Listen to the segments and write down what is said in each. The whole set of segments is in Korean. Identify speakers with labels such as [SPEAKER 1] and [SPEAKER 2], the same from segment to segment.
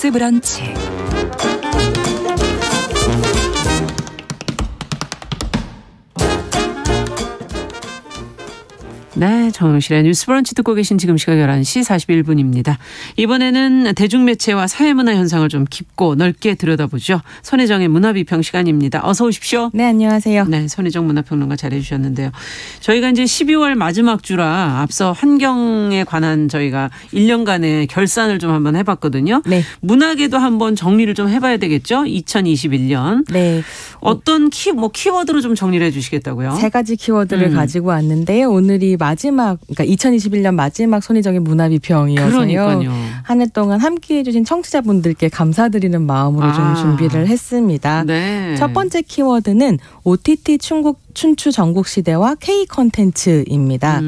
[SPEAKER 1] 뉴스 브런치.
[SPEAKER 2] 네, 정영실의 뉴스 브런치 듣고 계신 지금 시각 11시 41분입니다. 이번에는 대중매체와 사회문화 현상을 좀 깊고 넓게 들여다보죠. 손혜정의 문화비평 시간입니다. 어서 오십시오.
[SPEAKER 3] 네, 안녕하세요.
[SPEAKER 2] 네, 손혜정 문화평론가 잘해주셨는데요. 저희가 이제 12월 마지막 주라 앞서 환경에 관한 저희가 1년간의 결산을 좀 한번 해봤거든요.
[SPEAKER 3] 네.
[SPEAKER 2] 문학에도 한번 정리를 좀 해봐야 되겠죠. 2021년.
[SPEAKER 3] 네.
[SPEAKER 2] 어떤 키워드로 좀 정리를 해주시겠다고요?
[SPEAKER 3] 세 가지 키워드를 가지고 왔는데요. 오늘이 마지막, 그러니까 2021년 마지막 손희정의 문화비평이어서요.
[SPEAKER 2] 그러니까요.
[SPEAKER 3] 한 해 동안 함께해 주신 청취자분들께 감사드리는 마음으로 좀 준비를 했습니다.
[SPEAKER 2] 네.
[SPEAKER 3] 첫 번째 키워드는 OTT 춘추 전국시대와 K-컨텐츠입니다.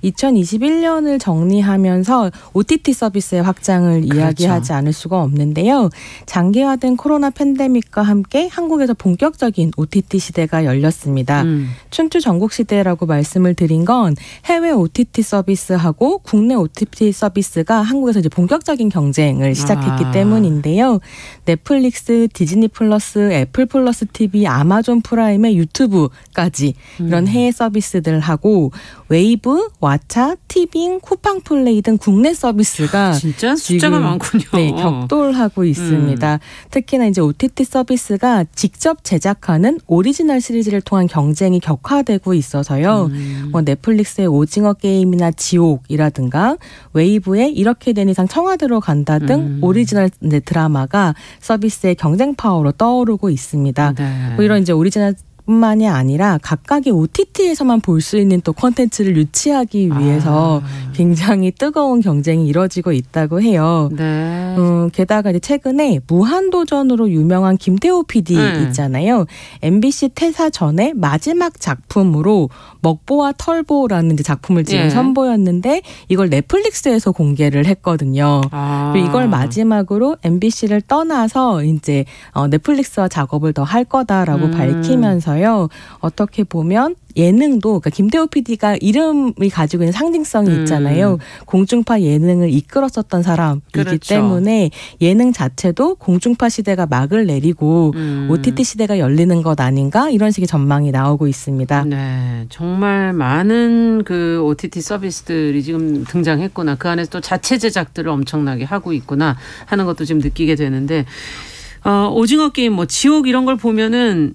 [SPEAKER 3] 2021년을 정리하면서 OTT 서비스의 확장을 이야기하지 않을 수가 없는데요. 장기화된 코로나 팬데믹과 함께 한국에서 본격적인 OTT 시대가 열렸습니다. 춘추 전국시대라고 말씀을 드린 건 해외 OTT 서비스하고 국내 OTT 서비스가 한국에서 이제 본격적인 경쟁을 시작했기 때문인데요. 넷플릭스, 디즈니 플러스, 애플 플러스 TV, 아마존 프라임의 유튜브까지 이런 해외 서비스들하고 웨이브, 왓챠, 티빙, 쿠팡플레이 등 국내 서비스가
[SPEAKER 2] 진짜 숫자가 많군요.
[SPEAKER 3] 네, 격돌하고 있습니다. 특히나 이제 OTT 서비스가 직접 제작하는 오리지널 시리즈를 통한 경쟁이 격화되고 있어서요. 뭐 넷플릭스의 오징어 게임이나 지옥이라든가 웨이브의 이렇게 된 이상 청와대로 간다 등 오리지널 드라마가 서비스의 경쟁 파워로 떠오르고 있습니다.
[SPEAKER 2] 네.
[SPEAKER 3] 뭐 이런 이제 오리지널 뿐만이 아니라 각각의 OTT에서만 볼 수 있는 또 콘텐츠를 유치하기 위해서 굉장히 뜨거운 경쟁이 이뤄지고 있다고 해요.
[SPEAKER 2] 네.
[SPEAKER 3] 게다가 이제 최근에 무한도전으로 유명한 김태호 PD 있잖아요. MBC 퇴사 전에 마지막 작품으로 먹보와 털보라는 이제 작품을 지금 선보였는데 이걸 넷플릭스에서 공개를 했거든요. 그리고 이걸 마지막으로 MBC를 떠나서 이제 넷플릭스와 작업을 더 할 거다라고 밝히면서 어떻게 보면 예능도 그러니까 김태호 PD가 이름이 가지고 있는 상징성이 있잖아요. 공중파 예능을 이끌었었던 사람이기
[SPEAKER 2] 그렇죠.
[SPEAKER 3] 때문에 예능 자체도 공중파 시대가 막을 내리고 OTT 시대가 열리는 것 아닌가 이런 식의 전망이 나오고 있습니다.
[SPEAKER 2] 네, 정말 많은 그 OTT 서비스들이 지금 등장했구나. 그 안에서 또 자체 제작들을 엄청나게 하고 있구나 하는 것도 지금 느끼게 되는데 오징어 게임, 뭐 지옥 이런 걸 보면은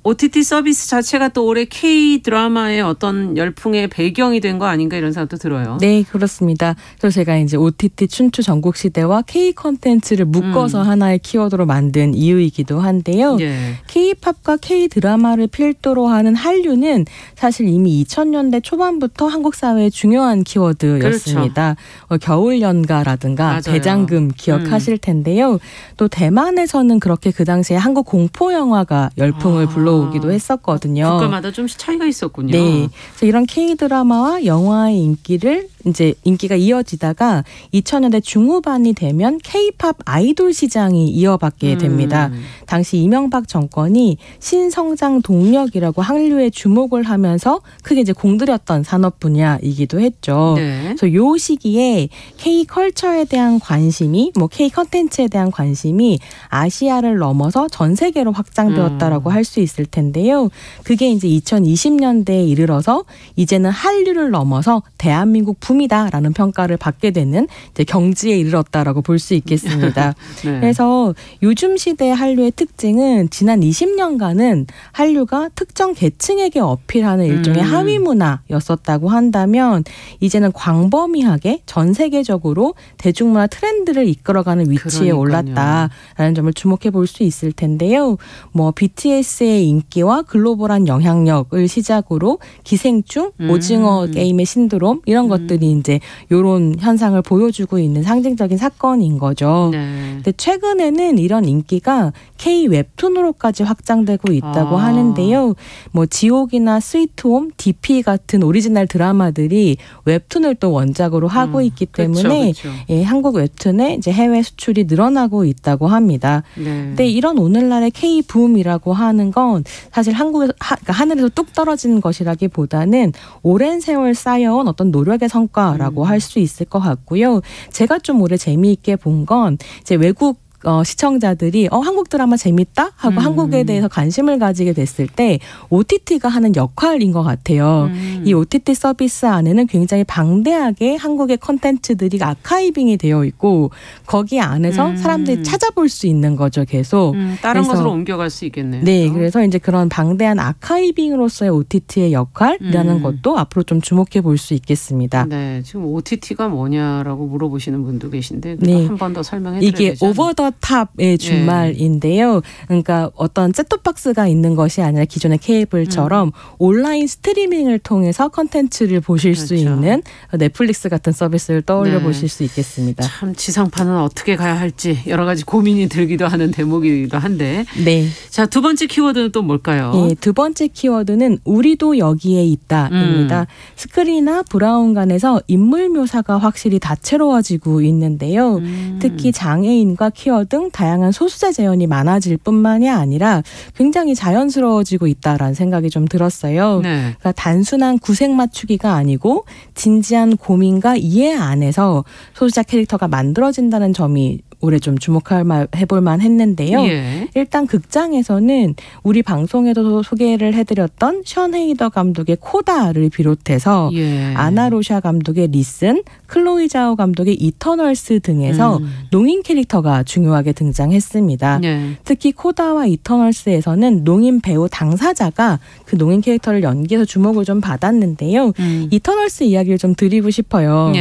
[SPEAKER 2] OTT 서비스 자체가 또 올해 K-드라마의 어떤 열풍의 배경이 된 거 아닌가 이런 생각도 들어요.
[SPEAKER 3] 네, 그렇습니다. 그래서 제가 이제 OTT 춘추 전국시대와 K-컨텐츠를 묶어서 하나의 키워드로 만든 이유이기도 한데요. K-팝과 K-드라마를 필두로 하는 한류는 사실 이미 2000년대 초반부터 한국 사회의 중요한 키워드였습니다.
[SPEAKER 2] 그렇죠.
[SPEAKER 3] 겨울연가라든가
[SPEAKER 2] 맞아요.
[SPEAKER 3] 대장금 기억하실 텐데요. 또 대만에서는 그렇게 그 당시에 한국 공포영화가 열풍을 불러오기도 했었거든요.
[SPEAKER 2] 국가마다 좀씩 차이가 있었군요.
[SPEAKER 3] 네, 그래서 이런 K-드라마와 영화의 인기가 이어지다가 2000년대 중후반이 되면 K-팝 아이돌 시장이 이어받게 됩니다. 당시 이명박 정권이 신성장 동력이라고 한류에 주목을 하면서 크게 이제 공들였던 산업 분야이기도 했죠. 그래서 이 시기에 K-컬처에 대한 관심이, 뭐 K-컨텐츠에 대한 관심이 아시아를 넘어서 전 세계로 확장되었다라고 할 수 있을 텐데요. 그게 이제 2020년대에 이르러서 이제는 한류를 넘어서 대한민국 붐이다라는 평가를 받게 되는 이제 경지에 이르렀다라고 볼 수 있겠습니다. 그래서 요즘 시대의 한류의 특징은 지난 20년간은 한류가 특정 계층에게 어필하는 일종의 하위 문화였었다고 한다면 이제는 광범위하게 전 세계적으로 대중문화 트렌드를 이끌어가는 위치에 올랐다라는 점을 주목해 볼 수 있을 텐데요. 뭐 BTS의 인기와 글로벌한 영향력을 시작으로 기생충, 오징어 게임의 신드롬 이런 것들이 이제 이런 현상을 보여주고 있는 상징적인 사건인 거죠. 근데 최근에는 이런 인기가 K 웹툰으로까지 확장되고 있다고 하는데요. 뭐 지옥이나 스위트홈, DP 같은 오리지널 드라마들이 웹툰을 또 원작으로 하고 있기 때문에 예, 한국 웹툰의 이제 해외 수출이 늘어나고 있다고 합니다. 근데 이런 오늘날의 K 붐이라고 하는 건 건 사실 한국에서 그러니까 하늘에서 뚝 떨어지는 것이라기보다는 오랜 세월 쌓여온 어떤 노력의 성과라고 할 수 있을 것 같고요. 제가 좀 올해 재미있게 본 건 이제 외국 시청자들이 한국 드라마 재밌다 하고 한국에 대해서 관심을 가지게 됐을 때 OTT가 하는 역할인 것 같아요. 이 OTT 서비스 안에는 굉장히 방대하게 한국의 콘텐츠들이 아카이빙이 되어 있고 거기 안에서 사람들이 찾아볼 수 있는 거죠. 계속.
[SPEAKER 2] 다른 것으로 옮겨갈 수 있겠네요.
[SPEAKER 3] 네. 그래서 이제 그런 방대한 아카이빙으로서의 OTT의 역할이라는 것도 앞으로 좀 주목해 볼 수 있겠습니다.
[SPEAKER 2] 네. 지금 OTT가 뭐냐라고 물어보시는 분도 계신데
[SPEAKER 3] 네.
[SPEAKER 2] 한 번 더 설명해 드려야
[SPEAKER 3] 이게
[SPEAKER 2] 되죠.
[SPEAKER 3] 오버 더 탑의 준말인데요. 그러니까 어떤 셋톱박스가 있는 것이 아니라 기존의 케이블처럼 온라인 스트리밍을 통해서 컨텐츠를 보실 수 있는 넷플릭스 같은 서비스를 떠올려 보실 수 있겠습니다.
[SPEAKER 2] 참 지상파는 어떻게 가야 할지 여러 가지 고민이 들기도 하는 대목이기도 한데.
[SPEAKER 3] 네.
[SPEAKER 2] 자, 두 번째 키워드는 또 뭘까요?
[SPEAKER 3] 네, 두 번째 키워드는 우리도 여기에 있다입니다. 스크린이나 브라운관에서 인물 묘사가 확실히 다채로워지고 있는데요. 특히 장애인과 퀴어 등 다양한 소수자 재현이 많아질 뿐만이 아니라 굉장히 자연스러워지고 있다라는 생각이 좀 들었어요.
[SPEAKER 2] 네.
[SPEAKER 3] 그러니까 단순한 구색 맞추기가 아니고 진지한 고민과 이해 안에서 소수자 캐릭터가 만들어진다는 점이 올해 좀 해볼 만했는데요.
[SPEAKER 2] 예.
[SPEAKER 3] 일단 극장에서는 우리 방송에도 소개를 해드렸던 션 헤이더 감독의 코다를 비롯해서 아나로샤 감독의 리슨, 클로이 자오 감독의 이터널스 등에서 농인 캐릭터가 중요하게 등장했습니다. 특히 코다와 이터널스에서는 농인 배우 당사자가 그 농인 캐릭터를 연기해서 주목을 좀 받았는데요. 이터널스 이야기를 좀 드리고 싶어요.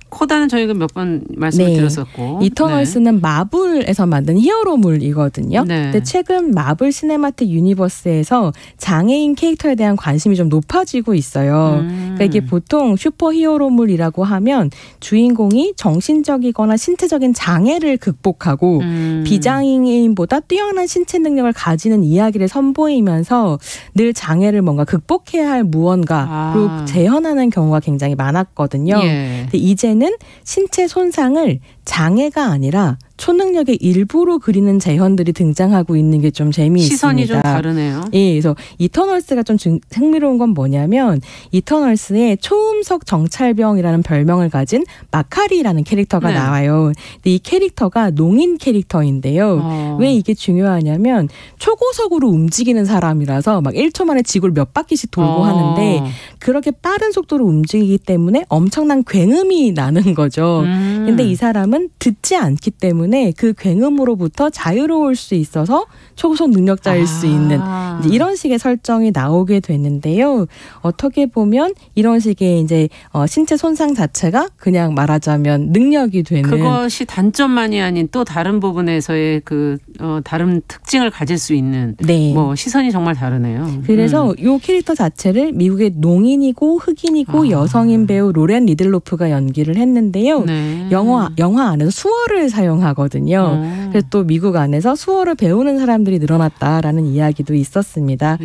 [SPEAKER 2] 코다는 저희가 몇 번 말씀을 드렸었고
[SPEAKER 3] 이터널스는 마블에서 만든 히어로물이거든요. 근데 최근 마블 시네마틱 유니버스에서 장애인 캐릭터에 대한 관심이 좀 높아지고 있어요. 그러니까 이게 보통 슈퍼 히어로물이라고 하면 주인공이 정신적이거나 신체적인 장애를 극복하고 비장애인보다 뛰어난 신체 능력을 가지는 이야기를 선보이면서 늘 장애를 뭔가 극복해야 할 무언가로 재현하는 경우가 굉장히 많았거든요. 근데 이제는 신체 손상을 장애가 아니라 초능력의 일부로 그리는 재현들이 등장하고 있는 게 좀 재미있습니다.
[SPEAKER 2] 시선이 좀 다르네요.
[SPEAKER 3] 예, 그래서 이터널스가 좀 흥미로운 건 뭐냐면 이터널스에 초음속 정찰병이라는 별명을 가진 마카리라는 캐릭터가 나와요. 근데 이 캐릭터가 농인 캐릭터인데요. 왜 이게 중요하냐면 초고속으로 움직이는 사람이라서 막 1초 만에 지구를 몇 바퀴씩 돌고 하는데 그렇게 빠른 속도로 움직이기 때문에 엄청난 굉음이 나는 거죠. 근데 이 사람은 듣지 않기 때문에 그 굉음으로부터 자유로울 수 있어서 초고속 능력자일 수 있는 이제 이런 식의 설정이 나오게 됐는데요. 어떻게 보면 이런 식의 이제 신체 손상 자체가 그냥 말하자면 능력이 되는
[SPEAKER 2] 그것이 단점만이 아닌 또 다른 부분에서의 그 다른 특징을 가질 수 있는 뭐 시선이 정말 다르네요.
[SPEAKER 3] 그래서 이 캐릭터 자체를 미국의 농인이고 흑인이고 여성인 배우 로렌 리들로프가 연기를 했는데요. 영화 안에서 수어를 사용하거든요. 그래서 또 미국 안에서 수어를 배우는 사람들이 늘어났다라는 이야기도 있었습니다.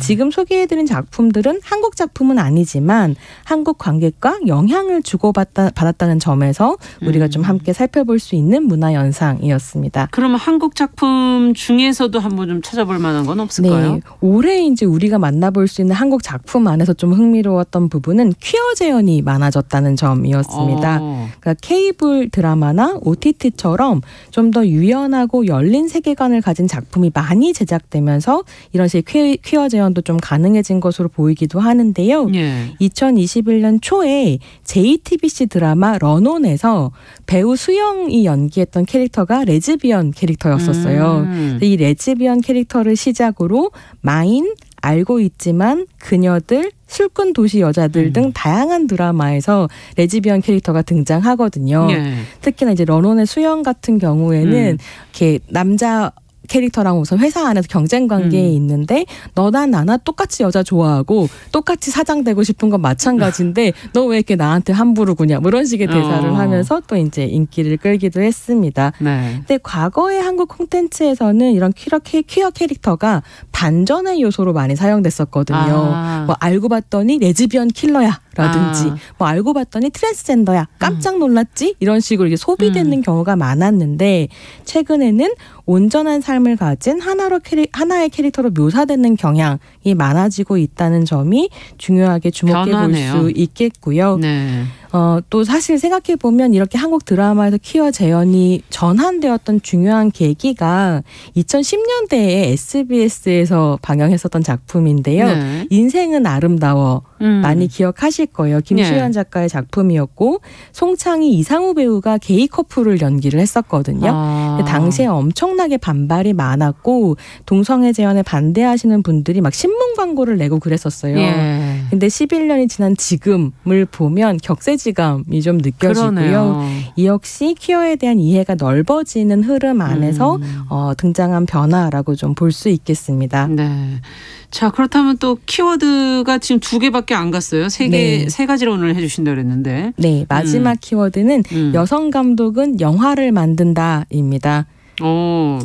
[SPEAKER 3] 지금 소개해드린 작품들은 한국 작품은 아니지만 한국 관객과 영향을 주고받았다는 점에서 우리가 좀 함께 살펴볼 수 있는 문화 현상이었습니다.
[SPEAKER 2] 그러면 한국 작품 중에서도 한번 좀 찾아볼 만한 건 없을까요?
[SPEAKER 3] 네, 올해 이제 우리가 만나볼 수 있는 한국 작품 안에서 좀 흥미로웠던 부분은 퀴어 재현이 많아졌다는 점이었습니다. 그러니까 케이블 드라마나 OTT처럼 좀 더 유연하고 열린 세계관을 가진 작품이 많이 제작되면서 이런 식의 퀴어 재현도 좀 가능해진 것으로 보이기도 하는데요. 2021년 초에 JTBC 드라마 런온에서 배우 수영이 연기했던 캐릭터가 레즈비언 캐릭터였었어요. 이 레즈비언 캐릭터를 시작으로 마인, 알고 있지만 그녀들, 술꾼 도시 여자들 등 다양한 드라마에서 레즈비언 캐릭터가 등장하거든요. 특히나 이제 런온의 수영 같은 경우에는 이렇게 남자 캐릭터랑 우선 회사 안에서 경쟁 관계에 있는데 너나 나나 똑같이 여자 좋아하고 똑같이 사장 되고 싶은 건 마찬가지인데 너 왜 이렇게 나한테 함부로 구냐 뭐 이런 식의 대사를 하면서 또 이제 인기를 끌기도 했습니다. 근데 과거의 한국 콘텐츠에서는 이런 퀴어 캐릭터가 반전의 요소로 많이 사용됐었거든요. 뭐 알고 봤더니 레즈비언 킬러야 라든지 뭐 알고 봤더니 트랜스젠더야 깜짝 놀랐지 이런 식으로 이게 소비되는 경우가 많았는데 최근에는 온전한 삶을 가진 하나의 캐릭터로 묘사되는 경향이 많아지고 있다는 점이 중요하게 주목해 볼 수 있겠고요.
[SPEAKER 2] 네.
[SPEAKER 3] 또 사실 생각해 보면 이렇게 한국 드라마에서 퀴어 재현이 전환되었던 중요한 계기가 2010년대에 SBS에서 방영했었던 작품인데요.
[SPEAKER 2] 네.
[SPEAKER 3] 인생은 아름다워. 많이 기억하실 거예요. 김수현 작가의 작품이었고 송창희, 이상우 배우가 게이 커플을 연기를 했었거든요. 당시에 엄청나게 반발이 많았고 동성애 재현에 반대하시는 분들이 막 신문 광고를 내고 그랬었어요. 근데 11년이 지난 지금을 보면 격세지감이 좀 느껴지고요.
[SPEAKER 2] 그러네요.
[SPEAKER 3] 이 역시 퀴어에 대한 이해가 넓어지는 흐름 안에서 등장한 변화라고 좀 볼 수 있겠습니다.
[SPEAKER 2] 네. 자, 그렇다면 또 키워드가 지금 2개밖에 안 갔어요. 세 가지로 오늘 해주신다 그랬는데.
[SPEAKER 3] 네, 마지막 키워드는 여성 감독은 영화를 만든다입니다.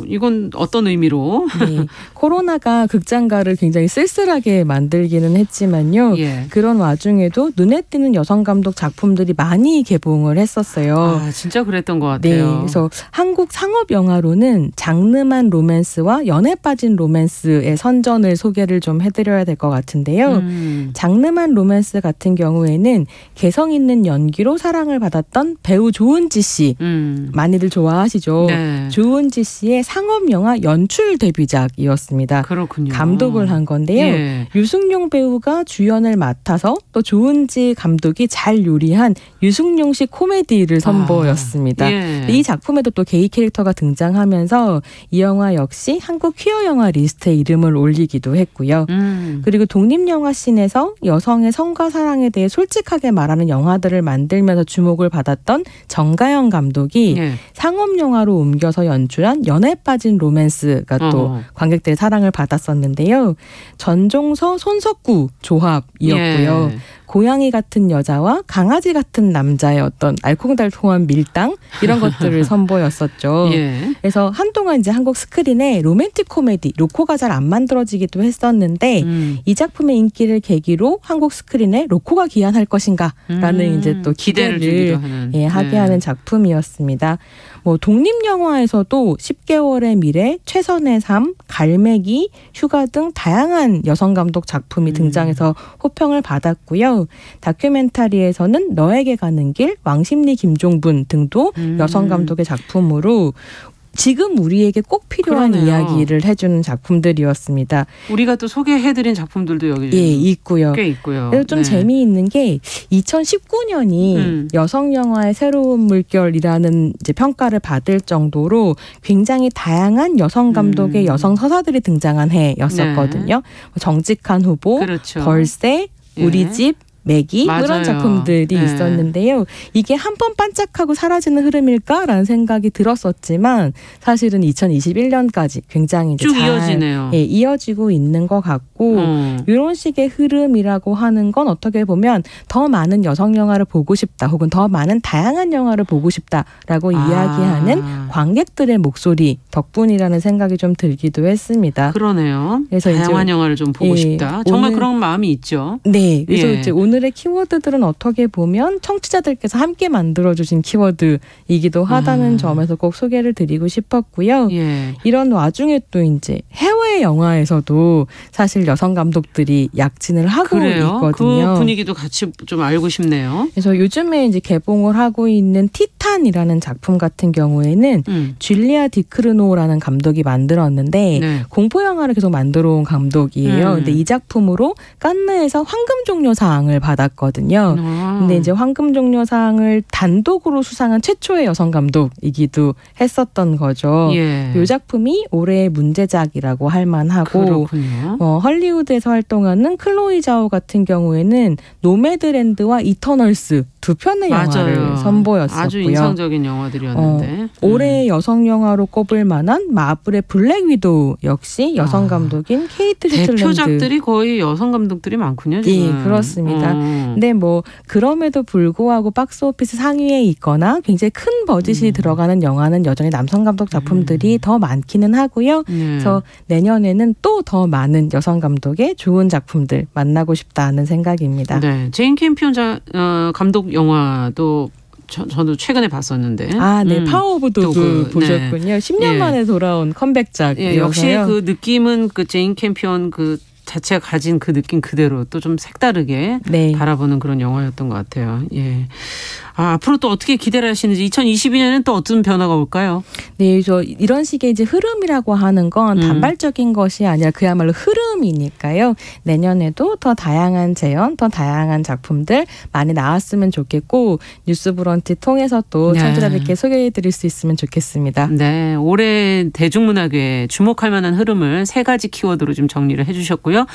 [SPEAKER 2] 이건 어떤 의미로?
[SPEAKER 3] 네, 코로나가 극장가를 굉장히 쓸쓸하게 만들기는 했지만요. 그런 와중에도 눈에 띄는 여성 감독 작품들이 많이 개봉을 했었어요.
[SPEAKER 2] 진짜 그랬던 것 같아요.
[SPEAKER 3] 네, 그래서 한국 상업 영화로는 장르만 로맨스와 연애 빠진 로맨스의 선전을 소개를 좀 해드려야 될 것 같은데요. 장르만 로맨스 같은 경우에는 개성 있는 연기로 사랑을 받았던 배우 조은지 씨 많이들 좋아하시죠.
[SPEAKER 2] 네.
[SPEAKER 3] 조은지 씨의 상업영화 연출 데뷔작이었습니다.
[SPEAKER 2] 그렇군요.
[SPEAKER 3] 감독을 한 건데요. 유승용 배우가 주연을 맡아서 또 조은지 감독이 잘 요리한 유승용식 코미디를 선보였습니다. 이 작품에도 또 게이 캐릭터가 등장하면서 이 영화 역시 한국 퀴어 영화 리스트에 이름을 올리기도 했고요. 그리고 독립영화 씬에서 여성의 성과 사랑에 대해 솔직하게 말하는 영화들을 만들면서 주목을 받았던 정가영 감독이 상업영화로 옮겨서 연출한 연애 빠진 로맨스가 또 관객들의 사랑을 받았었는데요. 전종서, 손석구 조합이었고요. 고양이 같은 여자와 강아지 같은 남자의 어떤 알콩달콩한 밀당 이런 것들을 선보였었죠. 그래서 한동안 이제 한국 스크린에 로맨틱 코미디 로코가 잘 안 만들어지기도 했었는데 이 작품의 인기를 계기로 한국 스크린에 로코가 기한할 것인가라는 이제 또 기대를 하게 하는 작품이었습니다. 뭐 독립 영화에서도 10개월의 미래, 최선의 삶, 갈매기, 휴가 등 다양한 여성 감독 작품이 등장해서 호평을 받았고요. 다큐멘터리에서는 너에게 가는 길, 왕십리 김종분 등도 여성 감독의 작품으로 지금 우리에게 꼭 필요한 이야기를 해주는 작품들이었습니다.
[SPEAKER 2] 우리가 또 소개해드린 작품들도 여기
[SPEAKER 3] 있고요.
[SPEAKER 2] 꽤 있고요.
[SPEAKER 3] 그래서 좀 재미있는 게 2019년이 여성 영화의 새로운 물결이라는 이제 평가를 받을 정도로 굉장히 다양한 여성 감독의 여성 서사들이 등장한 해였었거든요. 정직한 후보, 벌새, 우리 집, 매기 그런 작품들이 있었는데요. 이게 한 번 반짝하고 사라지는 흐름일까라는 생각이 들었었지만 사실은 2021년까지 굉장히
[SPEAKER 2] 쭉 이어지네요.
[SPEAKER 3] 이어지고 있는 것 같고 이런 식의 흐름이라고 하는 건 어떻게 보면 더 많은 여성 영화를 보고 싶다 혹은 더 많은 다양한 영화를 보고 싶다라고 이야기하는 관객들의 목소리 덕분이라는 생각이 좀 들기도 했습니다.
[SPEAKER 2] 그러네요. 그래서 다양한 영화를 좀 보고 싶다. 정말 그런 마음이 있죠.
[SPEAKER 3] 네. 그래서 이제 오늘의 키워드들은 어떻게 보면 청취자들께서 함께 만들어주신 키워드이기도 하다는 점에서 꼭 소개를 드리고 싶었고요. 이런 와중에 또 이제 해외 영화에서도 사실 여성 감독들이 약진을 하고 있거든요.
[SPEAKER 2] 그 분위기도 같이 좀 알고 싶네요.
[SPEAKER 3] 그래서 요즘에 이제 개봉을 하고 있는 티탄이라는 작품 같은 경우에는 줄리아 디크르노라는 감독이 만들었는데 공포 영화를 계속 만들어 온 감독이에요. 근데 이 작품으로 칸느에서 황금종려상을 받았거든요. 근데 이제 황금종려상을 단독으로 수상한 최초의 여성 감독이기도 했었던 거죠. 이 작품이 올해의 문제작이라고 할 만하고 헐리우드에서 활동하는 클로이 자오 같은 경우에는 노매드랜드와 이터널스 두 편의 영화를 선보였었고요.
[SPEAKER 2] 아주 인상적인 영화들이었는데.
[SPEAKER 3] 올해의 여성 영화로 꼽을 만한 마블의 블랙 위도우 역시 여성 감독인 케이트 슈틀랜드.
[SPEAKER 2] 대표작들이 거의 여성 감독들이 많군요. 지금.
[SPEAKER 3] 네, 그렇습니다. 근데 뭐 그럼에도 불구하고 박스오피스 상위에 있거나 굉장히 큰 버짓이 들어가는 영화는 여전히 남성 감독 작품들이 더 많기는 하고요. 그래서 내년 내년에는 또 더 많은 여성 감독의 좋은 작품들 만나고 싶다는 생각입니다.
[SPEAKER 2] 네, 제인 캠피온 감독 영화도 저도 최근에 봤었는데.
[SPEAKER 3] 네. 파워 오브 도그 보셨군요. 네. 10년 만에 돌아온 컴백작이어서요.
[SPEAKER 2] 역시 그 느낌은 그 제인 캠피온 그 자체가 가진 그 느낌 그대로 또 좀 색다르게 바라보는 그런 영화였던 것 같아요. 예. 앞으로 또 어떻게 기대를 하시는지 2022년에는 또 어떤 변화가 올까요?
[SPEAKER 3] 네, 이런 식의 이제 흐름이라고 하는 건 단발적인 것이 아니라 그야말로 흐름이니까요. 내년에도 더 다양한 재현, 더 다양한 작품들 많이 나왔으면 좋겠고 뉴스브런치 통해서 또 청취자들께 소개해드릴 수 있으면 좋겠습니다.
[SPEAKER 2] 네, 올해 대중문화계에 주목할 만한 흐름을 3가지 키워드로 좀 정리를 해주셨고요.